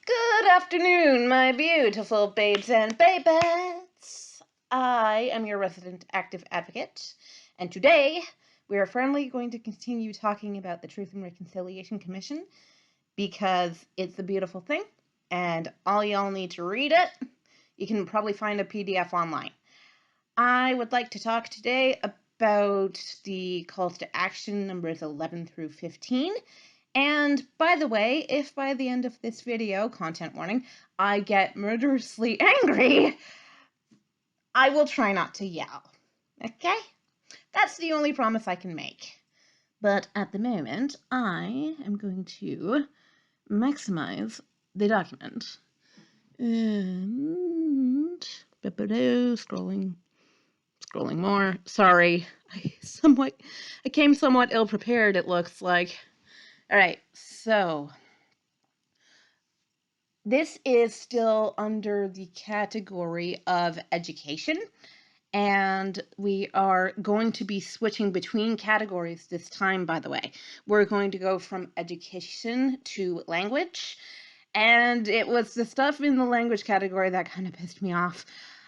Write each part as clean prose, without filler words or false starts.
Good afternoon, my beautiful babes and babettes. I am your resident active advocate, and today we are firmly going to continue talking about the Truth and Reconciliation Commission because it's a beautiful thing, and all y'all need to read it. You can probably find a PDF online. I would like to talk today about the calls to action numbers 11 through 15. And by the way, if by the end of this video, content warning, I get murderously angry, I will try not to yell. Okay? That's the only promise I can make. But at the moment, I am going to maximize the document. And scrolling more. Sorry. I came somewhat ill prepared, it looks like. All right, so this is still under the category of education, and we are going to be switching between categories this time, by the way. We're going to go from education to language, and it was the stuff in the language category that kind of pissed me off,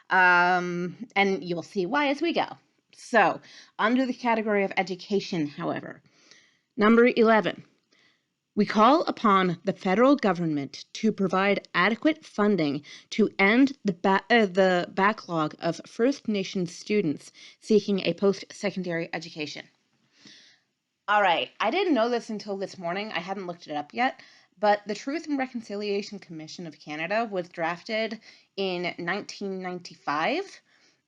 and you'll see why as we go. So, under the category of education, however, number 11. We call upon the federal government to provide adequate funding to end the backlog of First Nations students seeking a post-secondary education. All right, I didn't know this until this morning. I hadn't looked it up yet, but the Truth and Reconciliation Commission of Canada was drafted in 1995.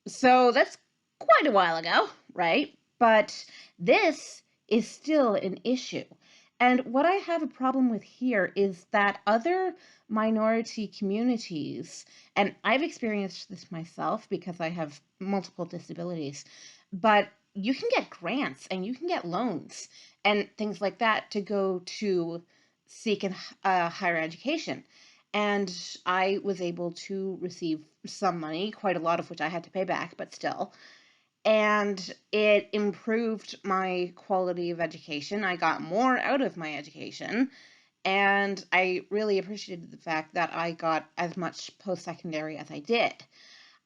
So that's quite a while ago, right? But this is still an issue. And what I have a problem with here is that other minority communities, and I've experienced this myself because I have multiple disabilities, but you can get grants and you can get loans and things like that to go to seek a higher education. And I was able to receive some money, quite a lot of which I had to pay back, but still. And it improved my quality of education. I got more out of my education, and I really appreciated the fact that I got as much post-secondary as I did.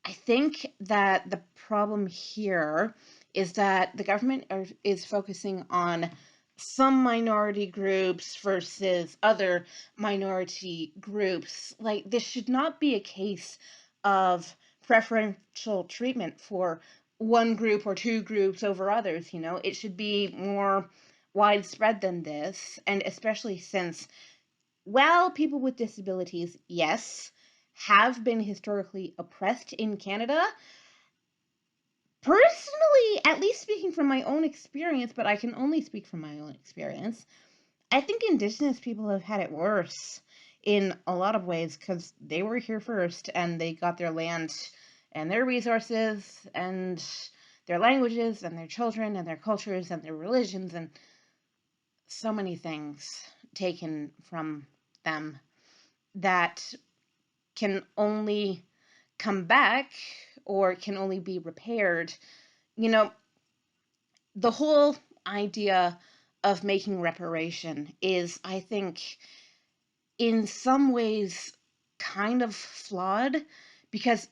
I think that the problem here is that the government is focusing on some minority groups versus other minority groups. Like, this should not be a case of preferential treatment for one group or two groups over others, you know. It should be more widespread than this, and especially since, while people with disabilities, yes, have been historically oppressed in Canada, personally, at least speaking from my own experience, but I can only speak from my own experience, I think Indigenous people have had it worse in a lot of ways because they were here first and they got their land and their resources and their languages and their children and their cultures and their religions and so many things taken from them that can only come back or can only be repaired. You know, the whole idea of making reparation is, I think, in some ways kind of flawed because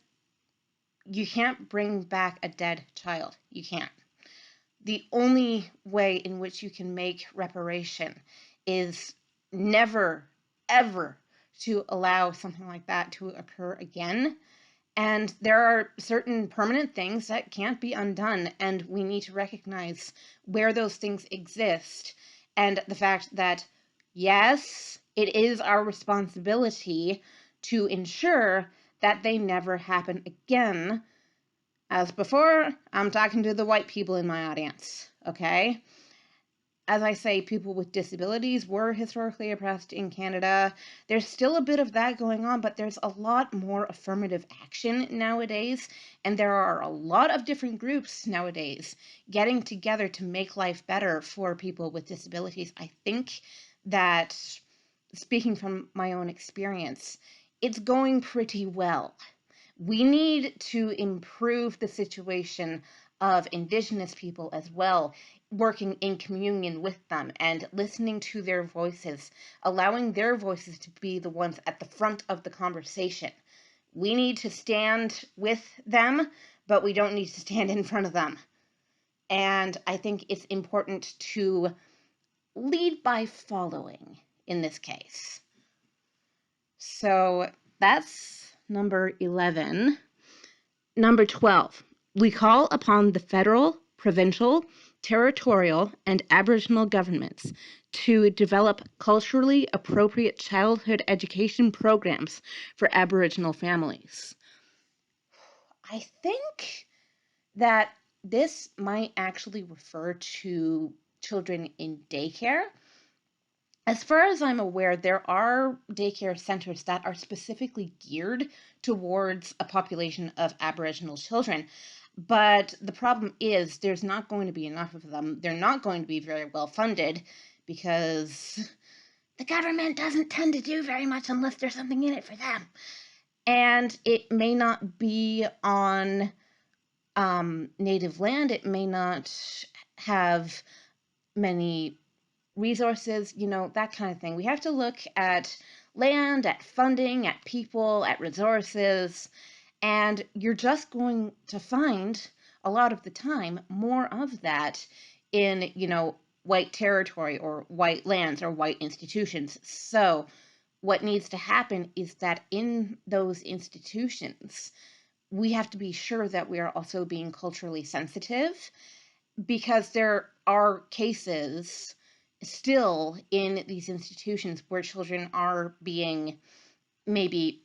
you can't bring back a dead child. You can't. The only way in which you can make reparation is never, ever to allow something like that to occur again. And there are certain permanent things that can't be undone, and we need to recognize where those things exist and the fact that, yes, it is our responsibility to ensure that they never happen again. As before, I'm talking to the white people in my audience, okay? As I say, people with disabilities were historically oppressed in Canada. There's still a bit of that going on, but there's a lot more affirmative action nowadays, and there are a lot of different groups nowadays getting together to make life better for people with disabilities. I think that, speaking from my own experience, it's going pretty well. We need to improve the situation of Indigenous people as well. working in communion with them and listening to their voices, allowing their voices to be the ones at the front of the conversation. We need to stand with them, but we don't need to stand in front of them. And I think it's important to lead by following in this case. So that's number 11. Number 12, we call upon the federal, provincial, territorial, and Aboriginal governments to develop culturally appropriate childhood education programs for Aboriginal families. I think that this might actually refer to children in daycare. As far as I'm aware, there are daycare centers that are specifically geared towards a population of Aboriginal children. But the problem is there's not going to be enough of them. They're not going to be very well funded because the government doesn't tend to do very much unless there's something in it for them. And it may not be on native land. It may not have many resources, that kind of thing. We have to look at land, at funding, at people, at resources, and you're just going to find a lot of the time more of that in, white territory or white lands or white institutions. So what needs to happen is that in those institutions, we have to be sure that we are also being culturally sensitive, because there are cases still in these institutions where children are being maybe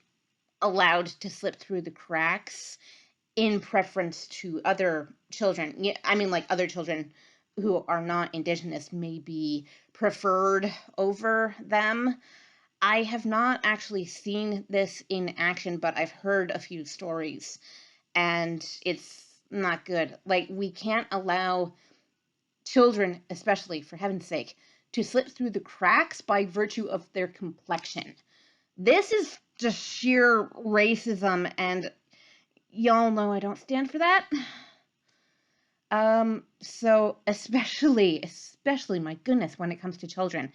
allowed to slip through the cracks in preference to other children. Yeah, I mean, like other children who are not Indigenous may be preferred over them. I have not actually seen this in action, but I've heard a few stories, and it's not good. Like, we can't allow children, especially, for heaven's sake, to slip through the cracks by virtue of their complexion. This is just sheer racism, and y'all know I don't stand for that. So especially, my goodness, when it comes to children,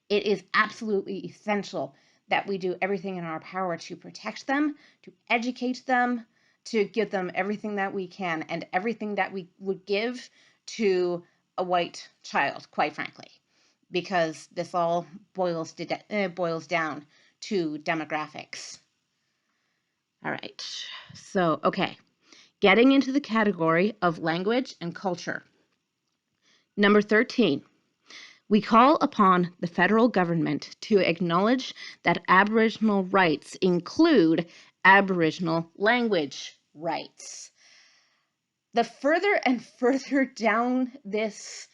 it is absolutely essential that we do everything in our power to protect them, to educate them, to give them everything that we can, and everything that we would give to a white child, quite frankly, because this all boils down to demographics. All right, so, okay, getting into the category of language and culture. Number 13, we call upon the federal government to acknowledge that Aboriginal rights include Aboriginal language rights. The further and further down this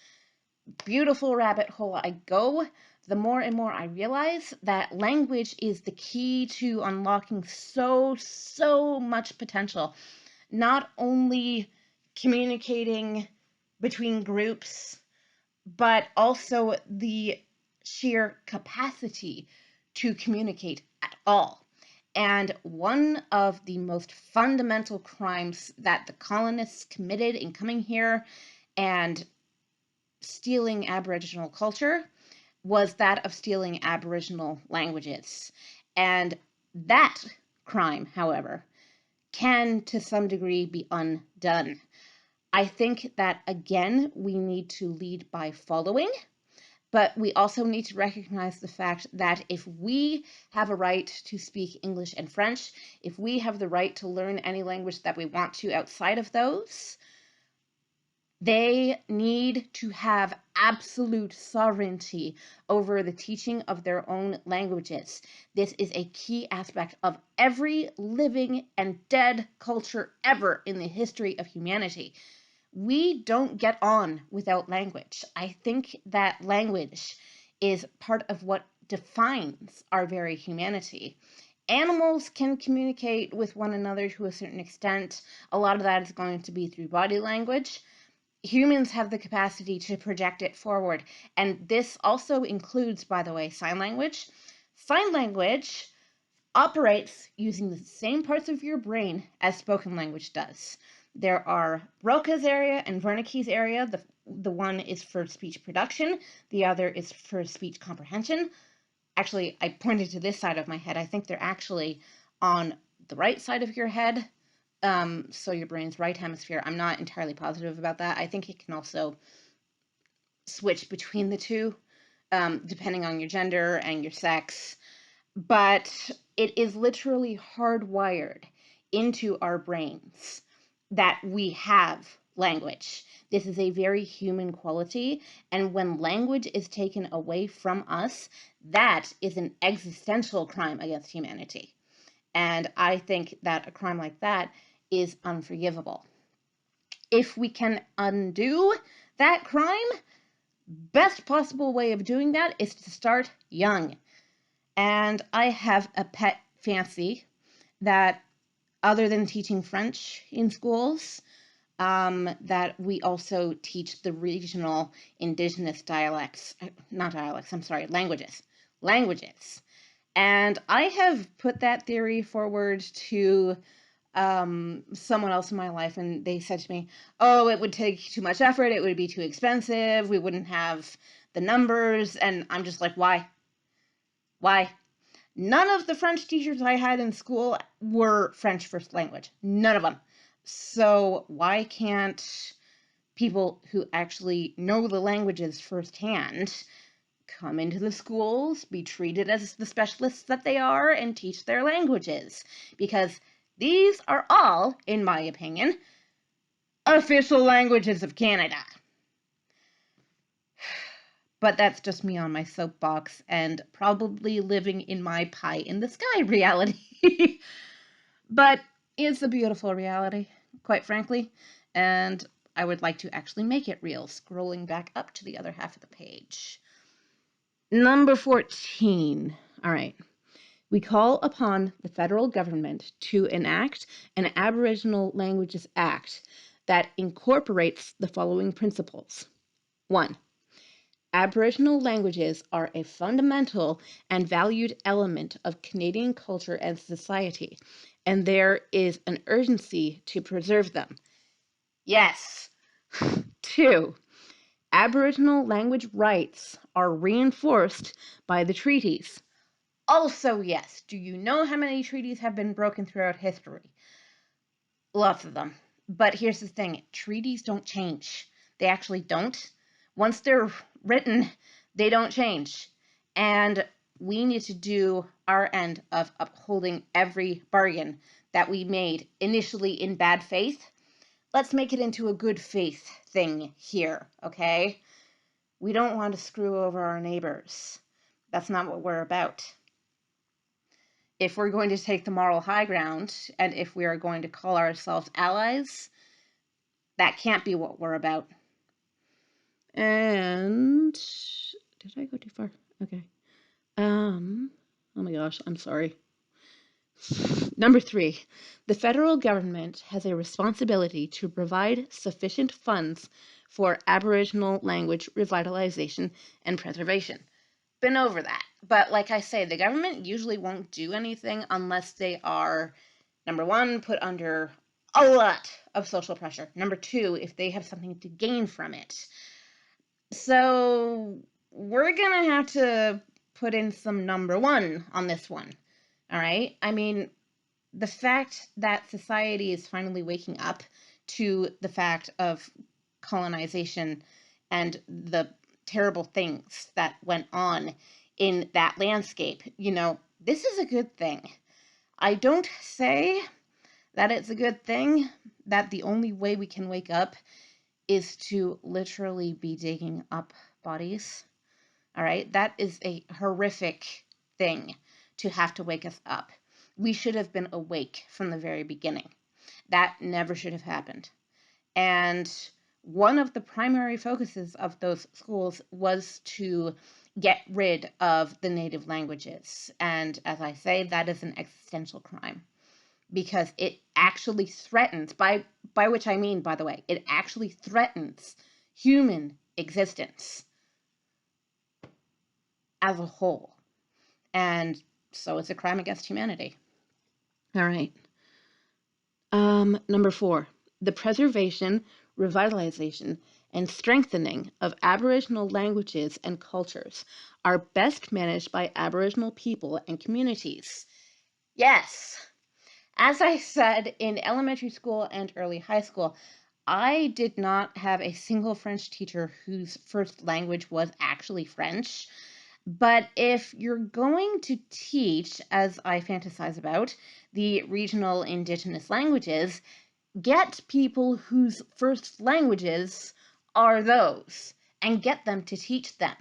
beautiful rabbit hole I go, the more and more I realize that language is the key to unlocking so much potential. Not only communicating between groups, but also the sheer capacity to communicate at all. And one of the most fundamental crimes that the colonists committed in coming here and stealing Aboriginal culture was that of stealing Aboriginal languages. And that crime, however, can to some degree be undone. I think that, again, we need to lead by following, but we also need to recognize the fact that if we have a right to speak English and French, if we have the right to learn any language that we want to outside of those, they need to have absolute sovereignty over the teaching of their own languages. This is a key aspect of every living and dead culture ever in the history of humanity. We don't get on without language. I think that language is part of what defines our very humanity. Animals can communicate with one another to a certain extent. A lot of that is going to be through body language. Humans have the capacity to project it forward. And this also includes, by the way, sign language. Sign language operates using the same parts of your brain as spoken language does. There are Broca's area and Wernicke's area. The one is for speech production. The other is for speech comprehension. Actually, I pointed to this side of my head. I think they're actually on the right side of your head. So your brain's right hemisphere. I'm not entirely positive about that. I think it can also switch between the two, depending on your gender and your sex. But it is literally hardwired into our brains that we have language. This is a very human quality, and when language is taken away from us, that is an existential crime against humanity. And I think that a crime like that is unforgivable. If we can undo that crime, best possible way of doing that is to start young. And I have a pet fancy that, other than teaching French in schools, that we also teach the regional Indigenous languages. And I have put that theory forward to someone else in my life, and they said to me, oh, it would take too much effort, it would be too expensive, we wouldn't have the numbers. And I'm just like, why? None of the French teachers I had in school were French first language. None of them. So why can't people who actually know the languages firsthand come into the schools, be treated as the specialists that they are, and teach their languages? Because these are all, in my opinion, official languages of Canada. But that's just me on my soapbox and probably living in my pie in the sky reality. But it's a beautiful reality, quite frankly, and I would like to actually make it real, scrolling back up to the other half of the page. Number 14. All right. We call upon the federal government to enact an Aboriginal Languages Act that incorporates the following principles. 1. Aboriginal languages are a fundamental and valued element of Canadian culture and society, and there is an urgency to preserve them. Yes. 2. Aboriginal language rights are reinforced by the treaties. Also, yes. Do you know how many treaties have been broken throughout history? Lots of them. But here's the thing, treaties don't change. They actually don't. Once they're written, they don't change. And we need to do our end of upholding every bargain that we made initially in bad faith. Let's make it into a good faith thing here, okay? We don't want to screw over our neighbors. That's not what we're about. If we're going to take the moral high ground, and if we are going to call ourselves allies, that can't be what we're about. And did I go too far? Okay. Oh my gosh, I'm sorry. Number 3, the federal government has a responsibility to provide sufficient funds for Aboriginal language revitalization and preservation. Been over that. But like I say, the government usually won't do anything unless they are, number 1, put under a lot of social pressure. Number 2, if they have something to gain from it. So we're going to have to put in some number 1 on this one. All right? I mean, the fact that society is finally waking up to the fact of colonization and the terrible things that went on in that landscape, this is a good thing. I don't say that it's a good thing, that the only way we can wake up is to literally be digging up bodies. All right? That is a horrific thing to have to wake us up. We should have been awake from the very beginning. That never should have happened. And one of the primary focuses of those schools was to get rid of the native languages. And as I say, that is an existential crime, because it actually threatens, by which I mean, by the way, it actually threatens human existence as a whole. And so it's a crime against humanity. All right. Number 4. The preservation, revitalization, and strengthening of Aboriginal languages and cultures are best managed by Aboriginal people and communities. Yes, as I said, in elementary school and early high school, I did not have a single French teacher whose first language was actually French. But if you're going to teach, as I fantasize about, the regional Indigenous languages, get people whose first languages are those and get them to teach them.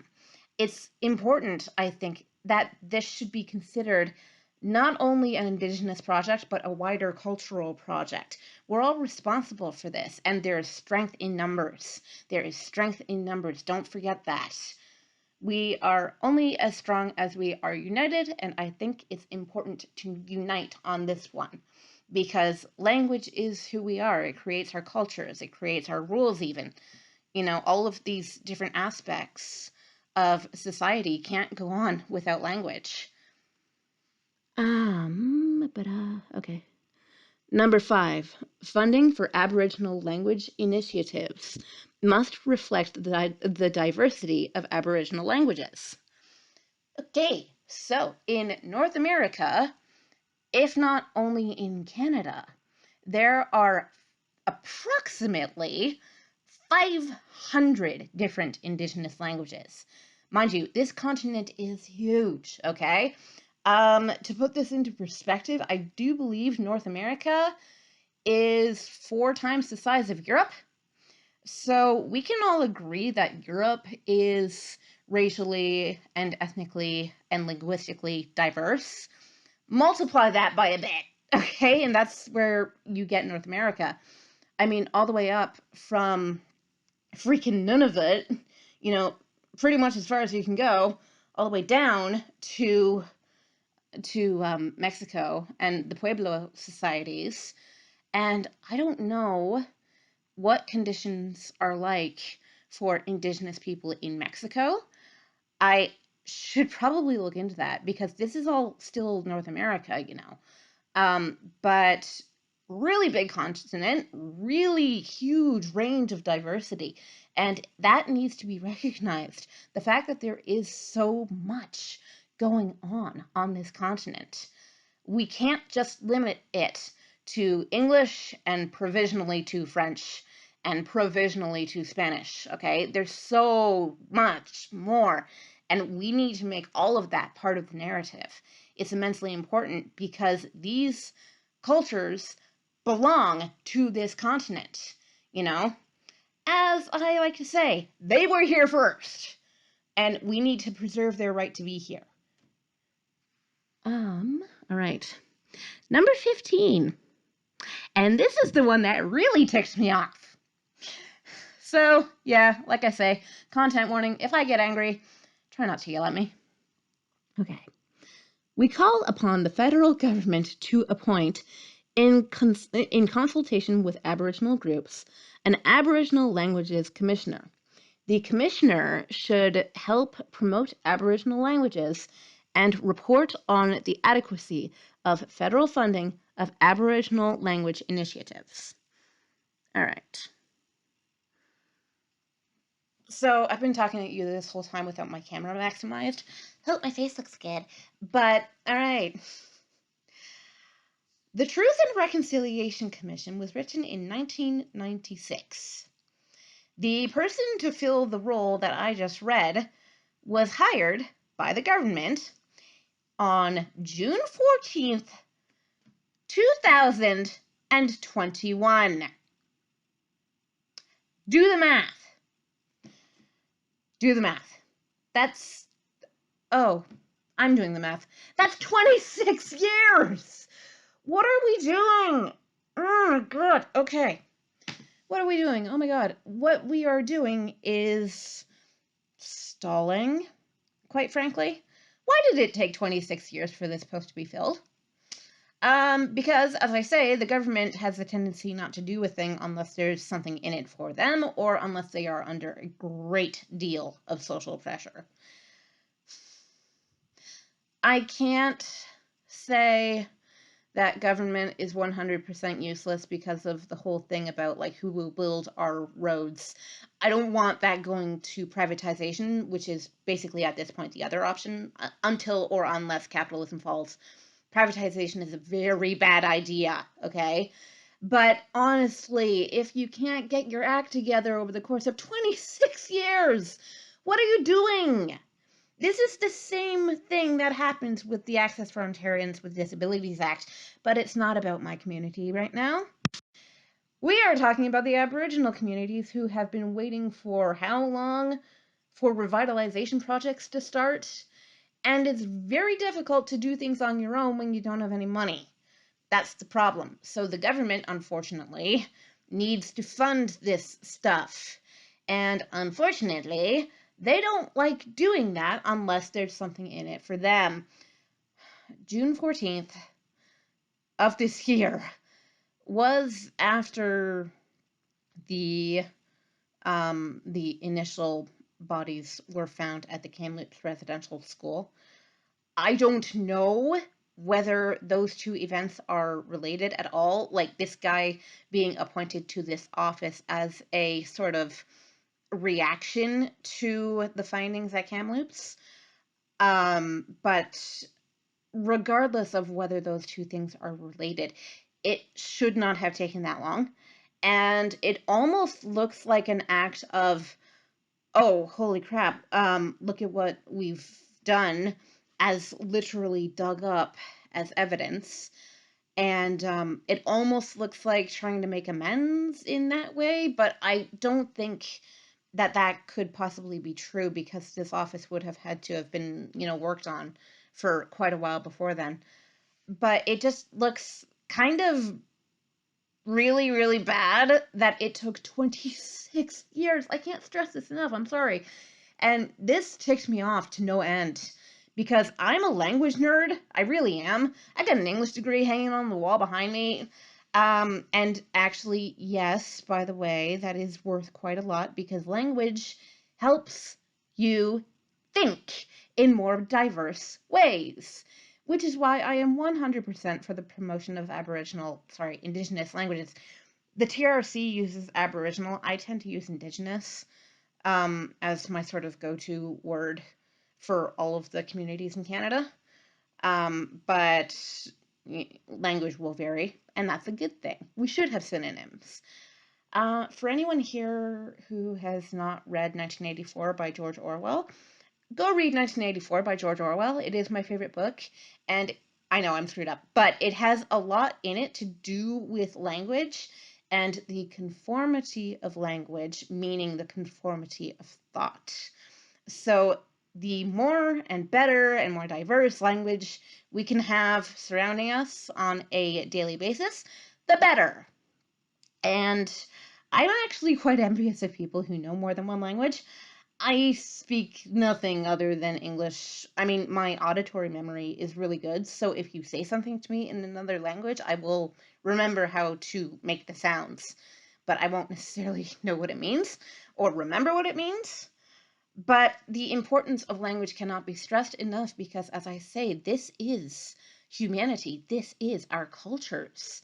It's important, I think, that this should be considered not only an Indigenous project, but a wider cultural project. We're all responsible for this, and there is strength in numbers. There is strength in numbers. Don't forget that. We are only as strong as we are united, and I think it's important to unite on this one because language is who we are. It creates our cultures, it creates our rules, even. All of these different aspects of society can't go on without language. Okay. Number 5, funding for Aboriginal language initiatives must reflect the diversity of Aboriginal languages. Okay, so in North America, if not only in Canada, there are approximately 500 different Indigenous languages. Mind you, this continent is huge, okay? To put this into perspective, I do believe North America is 4 times the size of Europe. So we can all agree that Europe is racially and ethnically and linguistically diverse. Multiply that by a bit, okay? And that's where you get North America. I mean, all the way up from freaking Nunavut, pretty much as far as you can go, all the way down to Mexico and the Pueblo societies. And I don't know what conditions are like for Indigenous people in Mexico. I should probably look into that because this is all still North America, But really big continent, really huge range of diversity, and that needs to be recognized. The fact that there is so much going on this continent. We can't just limit it to English and provisionally to French and provisionally to Spanish, okay? There's so much more, and we need to make all of that part of the narrative. It's immensely important because these cultures belong to this continent, As I like to say, they were here first, and we need to preserve their right to be here. All right. Number 15. And this is the one that really ticks me off. So, yeah, like I say, content warning. If I get angry, try not to yell at me. Okay. We call upon the federal government to appoint, in consultation with Aboriginal groups, an Aboriginal Languages Commissioner. The commissioner should help promote Aboriginal languages and report on the adequacy of federal funding of Aboriginal language initiatives. All right. So I've been talking to you this whole time without my camera maximized. Hope my face looks good. But, all right. The Truth and Reconciliation Commission was written in 1996. The person to fill the role that I just read was hired by the government on June 14th, 2021. Do the math. Do the math. I'm doing the math. That's 26 years. What are we doing? Oh my God. Okay. What are we doing? Oh my God. What we are doing is stalling, quite frankly. Why did it take 26 years for this post to be filled? Because, as I say, the government has a tendency not to do a thing unless there's something in it for them or unless they are under a great deal of social pressure. I can't say that government is 100% useless because of the whole thing about like who will build our roads. I don't want that going to privatization, which is basically at this point the other option, until or unless capitalism falls. Privatization is a very bad idea, okay? But honestly, if you can't get your act together over the course of 26 years, what are you doing? This is the same thing that happens with the Access for Ontarians with Disabilities Act, but it's not about my community right now. We are talking about the Aboriginal communities who have been waiting for how long for revitalization projects to start? And it's very difficult to do things on your own when you don't have any money. That's the problem. So the government, unfortunately, needs to fund this stuff. And unfortunately, they don't like doing that unless there's something in it for them. June 14th of this year was after the initial bodies were found at the Kamloops Residential School. I don't know whether those two events are related at all, like this guy being appointed to this office as a sort of reaction to the findings at Kamloops. But regardless of whether those two things are related, it should not have taken that long. And it almost looks like an act of, oh, holy crap, look at what we've done, as literally dug up as evidence. And it almost looks like trying to make amends in that way, but I don't think that that could possibly be true because this office would have had to have been, worked on for quite a while before then. But it just looks kind of really, really bad that it took 26 years. I can't stress this enough. I'm sorry. And this ticked me off to no end because I'm a language nerd. I really am. I got an English degree hanging on the wall behind me. And actually, yes, by the way, that is worth quite a lot because language helps you think in more diverse ways, which is why I am 100% for the promotion of Indigenous languages. The TRC uses Aboriginal. I tend to use Indigenous as my sort of go-to word for all of the communities in Canada. But language will vary, and that's a good thing. We should have synonyms. For anyone here who has not read 1984 by George Orwell, go read 1984 by George Orwell. It is my favorite book, and I know I'm screwed up, but it has a lot in it to do with language and the conformity of language, meaning the conformity of thought. So the more and better and more diverse language we can have surrounding us on a daily basis, the better. And I'm actually quite envious of people who know more than one language. I speak nothing other than English. I mean, my auditory memory is really good, so if you say something to me in another language, I will remember how to make the sounds, but I won't necessarily know what it means or remember what it means. But the importance of language cannot be stressed enough because, as I say, this is humanity. This is our cultures.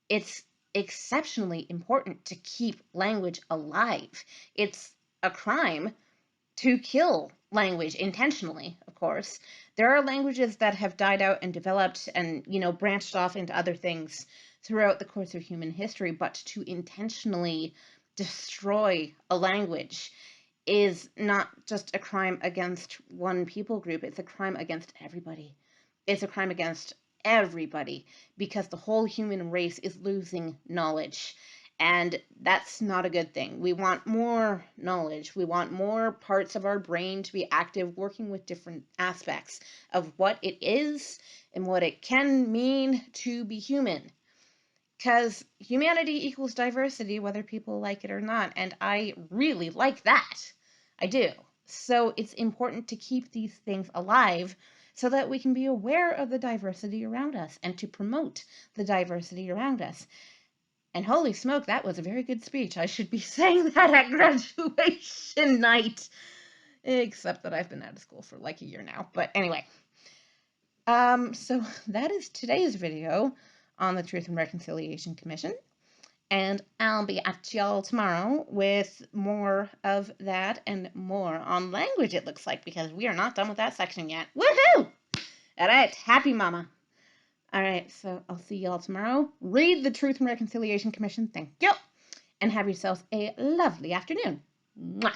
It's exceptionally important to keep language alive. It's a crime to kill language intentionally, of course. There are languages that have died out and developed and, branched off into other things throughout the course of human history, but to intentionally destroy a language is not just a crime against one people group, it's a crime against everybody. It's a crime against everybody because the whole human race is losing knowledge. And that's not a good thing. We want more knowledge. We want more parts of our brain to be active, working with different aspects of what it is and what it can mean to be human. Because humanity equals diversity, whether people like it or not. And I really like that. I do. So it's important to keep these things alive so that we can be aware of the diversity around us and to promote the diversity around us. And holy smoke, that was a very good speech. I should be saying that at graduation night. Except that I've been out of school for like a year now. But anyway. So that is today's video on the Truth and Reconciliation Commission. And I'll be at y'all tomorrow with more of that and more on language, it looks like, because we are not done with that section yet. Woohoo! All right, happy mama. All right, so I'll see y'all tomorrow. Read the Truth and Reconciliation Commission. Thank you. And have yourselves a lovely afternoon. Mwah.